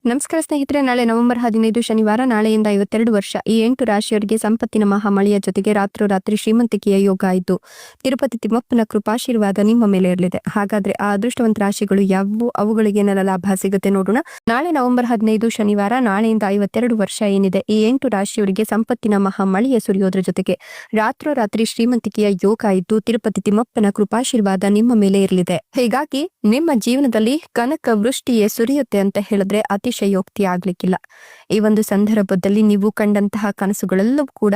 ನಮಸ್ಕಾರ ಸ್ನೇಹಿತರೆ, ನಾಳೆ ನವೆಂಬರ್ 15 ಶನಿವಾರ, ನಾಳೆಯಿಂದ 52 ವರ್ಷ ಈ 8 ರಾಶಿಯವರಿಗೆ ಸಂಪತ್ತಿನ ಮಹಾಮಳೆಯ ಜೊತೆಗೆ ರಾತ್ರೋರಾತ್ರಿ ಶ್ರೀಮಂತಿಕೆಯ ಯೋಗ ಆಯಿತು. ತಿರುಪತಿ ತಿಮ್ಮಪ್ಪನ ಕೃಪಾಶೀರ್ವಾದ ನಿಮ್ಮ ಮೇಲೆ ಇರಲಿದೆ. ಹಾಗಾದ್ರೆ ಆ ಅದೃಷ್ಟವಂತ ರಾಶಿಗಳು ಯಾವುವು, ಅವುಗಳಿಗೆ ಏನೆಲ್ಲ ಲಾಭ ಸಿಗುತ್ತೆ ನೋಡೋಣ. ನಾಳೆ ನವೆಂಬರ್ 15 ಶನಿವಾರ, ನಾಳೆಯಿಂದ 52 ವರ್ಷ ಏನಿದೆ, ಈ 8 ರಾಶಿಯವರಿಗೆ ಸಂಪತ್ತಿನ ಮಹಾಮಳೆಯ ಸುರಿಯೋದ್ರ ಜೊತೆಗೆ ರಾತ್ರೋರಾತ್ರಿ ಶ್ರೀಮಂತಿಕೆಯ ಯೋಗ ಆಯಿತು. ತಿರುಪತಿ ತಿಮ್ಮಪ್ಪನ ಕೃಪಾಶೀರ್ವಾದ ನಿಮ್ಮ ಮೇಲೆ ಇರಲಿದೆ. ಹೀಗಾಗಿ ನಿಮ್ಮ ಜೀವನದಲ್ಲಿ ಕನಕ ವೃಷ್ಟಿಯೇ ಸುರಿಯುತ್ತೆ ಅಂತ ಹೇಳಿದ್ರೆ ಅತಿಶಯೋಕ್ತಿ ಆಗ್ಲಿಕ್ಕಿಲ್ಲ. ಈ ಒಂದು ಸಂದರ್ಭದಲ್ಲಿ ನೀವು ಕಂಡಂತಹ ಕನಸುಗಳೆಲ್ಲವೂ ಕೂಡ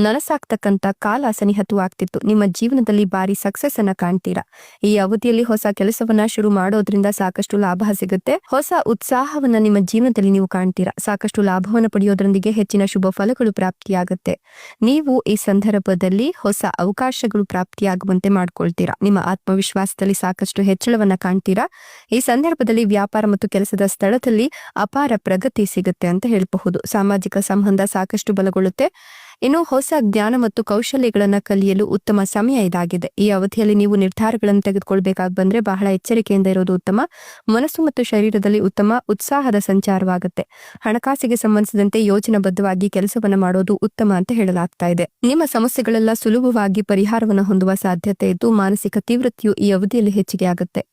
ನನಸಾಗ್ತಕ್ಕಂತ ಕಾಲ ಸನಿಹತವಾಗ್ತಿತ್ತು. ನಿಮ್ಮ ಜೀವನದಲ್ಲಿ ಭಾರಿ ಸಕ್ಸಸ್ ಅನ್ನ ಕಾಣ್ತೀರಾ. ಈ ಅವಧಿಯಲ್ಲಿ ಹೊಸ ಕೆಲಸವನ್ನ ಶುರು ಮಾಡೋದ್ರಿಂದ ಸಾಕಷ್ಟು ಲಾಭ ಸಿಗುತ್ತೆ. ಹೊಸ ಉತ್ಸಾಹವನ್ನ ನಿಮ್ಮ ಜೀವನದಲ್ಲಿ ನೀವು ಕಾಣ್ತೀರಾ. ಸಾಕಷ್ಟು ಲಾಭವನ್ನು ಪಡೆಯೋದ್ರೊಂದಿಗೆ ಹೆಚ್ಚಿನ ಶುಭ ಫಲಗಳು ಪ್ರಾಪ್ತಿಯಾಗುತ್ತೆ. ನೀವು ಈ ಸಂದರ್ಭದಲ್ಲಿ ಹೊಸ ಅವಕಾಶಗಳು ಪ್ರಾಪ್ತಿಯಾಗುವಂತೆ ಮಾಡ್ಕೊಳ್ತೀರಾ. ನಿಮ್ಮ ಆತ್ಮವಿಶ್ವಾಸದಲ್ಲಿ ಸಾಕಷ್ಟು ಹೆಚ್ಚಳವನ್ನ ಕಾಣ್ತೀರಾ. ಈ ಸಂದರ್ಭದಲ್ಲಿ ವ್ಯಾಪಾರ ಮತ್ತು ಕೆಲಸದ ಸ್ಥಳದಲ್ಲಿ ಅಪಾರ ಪ್ರಗತಿ ಸಿಗುತ್ತೆ ಅಂತ ಹೇಳಬಹುದು. ಸಾಮಾಜಿಕ ಸಂಬಂಧ ಸಾಕಷ್ಟು ಬಲಗೊಳ್ಳುತ್ತೆ. ಇನ್ನು ಹೊಸ ಜ್ಞಾನ ಮತ್ತು ಕೌಶಲ್ಯಗಳನ್ನ ಕಲಿಯಲು ಉತ್ತಮ ಸಮಯ ಇದಾಗಿದೆ. ಈ ಅವಧಿಯಲ್ಲಿ ನೀವು ನಿರ್ಧಾರಗಳನ್ನು ತೆಗೆದುಕೊಳ್ಬೇಕಾಗಿ ಬಂದ್ರೆ ಬಹಳ ಎಚ್ಚರಿಕೆಯಿಂದ ಇರೋದು ಉತ್ತಮ. ಮನಸ್ಸು ಮತ್ತು ಶರೀರದಲ್ಲಿ ಉತ್ತಮ ಉತ್ಸಾಹದ ಸಂಚಾರವಾಗುತ್ತೆ. ಹಣಕಾಸಿಗೆ ಸಂಬಂಧಿಸಿದಂತೆ ಯೋಜನಾಬದ್ಧವಾಗಿ ಕೆಲಸವನ್ನ ಮಾಡೋದು ಉತ್ತಮ ಅಂತ ಹೇಳಲಾಗ್ತಾ ಇದೆ. ನಿಮ್ಮ ಸಮಸ್ಯೆಗಳೆಲ್ಲ ಸುಲಭವಾಗಿ ಪರಿಹಾರವನ್ನು ಹೊಂದುವ ಸಾಧ್ಯತೆ ಇದ್ದು ಮಾನಸಿಕ ತೀವ್ರತೆಯು ಈ ಅವಧಿಯಲ್ಲಿ ಹೆಚ್ಚಿಗೆ ಆಗುತ್ತೆ.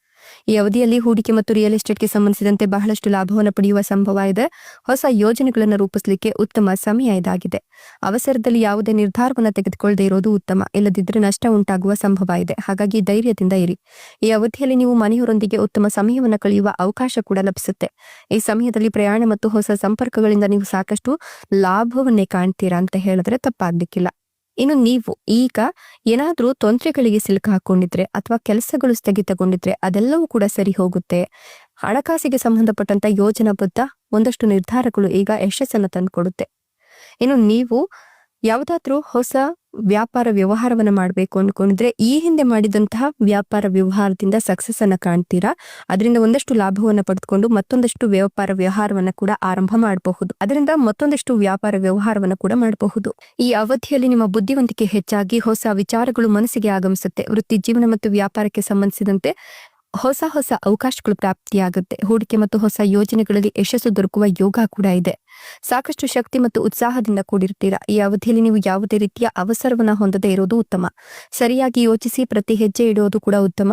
ಈ ಅವಧಿಯಲ್ಲಿ ಹೂಡಿಕೆ ಮತ್ತು ರಿಯಲ್ ಎಸ್ಟೇಟ್ಗೆ ಸಂಬಂಧಿಸಿದಂತೆ ಬಹಳಷ್ಟು ಲಾಭವನ್ನು ಪಡೆಯುವ ಸಂಭವ ಇದೆ. ಹೊಸ ಯೋಜನೆಗಳನ್ನು ರೂಪಿಸಲಿಕ್ಕೆ ಉತ್ತಮ ಸಮಯ ಇದಾಗಿದೆ. ಅವಸರದಲ್ಲಿ ಯಾವುದೇ ನಿರ್ಧಾರವನ್ನು ತೆಗೆದುಕೊಳ್ಳದೆ ಇರೋದು ಉತ್ತಮ. ಇಲ್ಲದಿದ್ದರೆ ನಷ್ಟ ಉಂಟಾಗುವ ಸಂಭವ ಇದೆ. ಹಾಗಾಗಿ ಧೈರ್ಯದಿಂದ ಇರಿ. ಈ ಅವಧಿಯಲ್ಲಿ ನೀವು ಮನೆಯವರೊಂದಿಗೆ ಉತ್ತಮ ಸಮಯವನ್ನು ಕಳೆಯುವ ಅವಕಾಶ ಕೂಡ ಲಭಿಸುತ್ತೆ. ಈ ಸಮಯದಲ್ಲಿ ಪ್ರಯಾಣ ಮತ್ತು ಹೊಸ ಸಂಪರ್ಕಗಳಿಂದ ನೀವು ಸಾಕಷ್ಟು ಲಾಭವನ್ನೇ ಕಾಣ್ತೀರಾ ಅಂತ ಹೇಳಿದ್ರೆ ತಪ್ಪಾಗ್ಲಿಕ್ಕಿಲ್ಲ. ಇನ್ನು ನೀವು ಈಗ ಏನಾದ್ರೂ ತೊಂದರೆಗಳಿಗೆ ಸಿಲುಕು ಹಾಕೊಂಡಿದ್ರೆ ಅಥವಾ ಕೆಲಸಗಳು ಸ್ಥಗಿತಗೊಂಡಿದ್ರೆ ಅದೆಲ್ಲವೂ ಕೂಡ ಸರಿ ಹೋಗುತ್ತೆ. ಹಣಕಾಸಿಗೆ ಸಂಬಂಧಪಟ್ಟಂತ ಯೋಜನಾಬದ್ಧ ಒಂದಷ್ಟು ನಿರ್ಧಾರಗಳು ಈಗ ಯಶಸ್ಸನ್ನು ತಂದುಕೊಡುತ್ತೆ. ಇನ್ನು ನೀವು ಯಾವುದಾದ್ರೂ ಹೊಸ ವ್ಯಾಪಾರ ವ್ಯವಹಾರವನ್ನ ಮಾಡಬೇಕು ಅನ್ಕೊಂಡಿದ್ರೆ ಈ ಹಿಂದೆ ಮಾಡಿದಂತಹ ವ್ಯಾಪಾರ ವ್ಯವಹಾರದಿಂದ ಸಕ್ಸಸ್ ಅನ್ನ ಕಾಣ್ತೀರಾ. ಅದರಿಂದ ಒಂದಷ್ಟು ಲಾಭವನ್ನ ಪಡೆದುಕೊಂಡು ಮತ್ತೊಂದಷ್ಟು ವ್ಯಾಪಾರ ವ್ಯವಹಾರವನ್ನ ಕೂಡ ಆರಂಭ ಮಾಡಬಹುದು. ಅದರಿಂದ ಮತ್ತೊಂದಷ್ಟು ವ್ಯಾಪಾರ ವ್ಯವಹಾರವನ್ನ ಕೂಡ ಮಾಡಬಹುದು. ಈ ಅವಧಿಯಲ್ಲಿ ನಿಮ್ಮ ಬುದ್ಧಿವಂತಿಕೆ ಹೆಚ್ಚಾಗಿ ಹೊಸ ವಿಚಾರಗಳು ಮನಸ್ಸಿಗೆ ಆಗಮಿಸುತ್ತೆ. ವೃತ್ತಿ ಜೀವನ ಮತ್ತು ವ್ಯಾಪಾರಕ್ಕೆ ಸಂಬಂಧಿಸಿದಂತೆ ಹೊಸ ಅವಕಾಶಗಳು ಪ್ರಾಪ್ತಿಯಾಗುತ್ತೆ. ಹೂಡಿಕೆ ಮತ್ತು ಹೊಸ ಯೋಜನೆಗಳಲ್ಲಿ ಯಶಸ್ಸು ದೊರಕುವ ಯೋಗ ಕೂಡ ಇದೆ. ಸಾಕಷ್ಟು ಶಕ್ತಿ ಮತ್ತು ಉತ್ಸಾಹದಿಂದ ಕೂಡಿರ್ತೀರಾ. ಈ ಅವಧಿಯಲ್ಲಿ ನೀವು ಯಾವುದೇ ರೀತಿಯ ಅವಸರವನ್ನ ಹೊಂದದೇ ಇರೋದು ಉತ್ತಮ. ಸರಿಯಾಗಿ ಯೋಚಿಸಿ ಪ್ರತಿ ಹೆಜ್ಜೆ ಇಡೋದು ಕೂಡ ಉತ್ತಮ.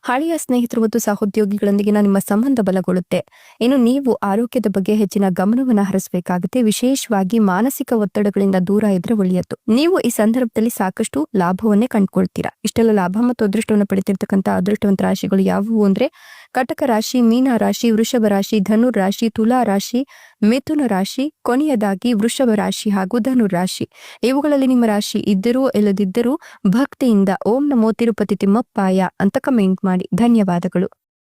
ಹಳೆಯ ಸ್ನೇಹಿತರು ಮತ್ತು ಸಹೋದ್ಯೋಗಿಗಳೊಂದಿಗಿನ ನಿಮ್ಮ ಸಂಬಂಧ ಬಲಗೊಳ್ಳುತ್ತೆ. ಇನ್ನು ನೀವು ಆರೋಗ್ಯದ ಬಗ್ಗೆ ಹೆಚ್ಚಿನ ಗಮನವನ್ನ ಹರಿಸಬೇಕಾಗುತ್ತೆ. ವಿಶೇಷವಾಗಿ ಮಾನಸಿಕ ಒತ್ತಡಗಳಿಂದ ದೂರ ಇದ್ರೆ ಒಳ್ಳೆಯದು. ನೀವು ಈ ಸಂದರ್ಭದಲ್ಲಿ ಸಾಕಷ್ಟು ಲಾಭವನ್ನೇ ಕಂಡುಕೊಳ್ತೀರಾ. ಇಷ್ಟೆಲ್ಲ ಲಾಭ ಮತ್ತು ಅದೃಷ್ಟವನ್ನು ಪಡೆದಿರ್ತಕ್ಕಂಥ ಅದೃಷ್ಟವಂತ ರಾಶಿಗಳು ಯಾವುವು ಅಂದ್ರೆ ಕಟಕ ರಾಶಿ, ಮೀನ ರಾಶಿ, ವೃಷಭ ರಾಶಿ, ಧನುರ್ ರಾಶಿ, ತುಲಾ ರಾಶಿ, ಮಿಥುನ ರಾಶಿ, ಕೊನೆಯದಾಗಿ ವೃಷಭ ರಾಶಿ ಹಾಗೂ ಧನುರ್ ರಾಶಿ. ಇವುಗಳಲ್ಲಿ ನಿಮ್ಮ ರಾಶಿ ಇದ್ದರೂ ಇಲ್ಲದಿದ್ದರೂ ಭಕ್ತಿಯಿಂದ ಓಂ ನಮೋ ತಿರುಪತಿ ತಿಮ್ಮಪ್ಪಾಯ ಅಂತ ಕಮೆಂಟ್ ಮಾಡಿ. ಧನ್ಯವಾದಗಳು.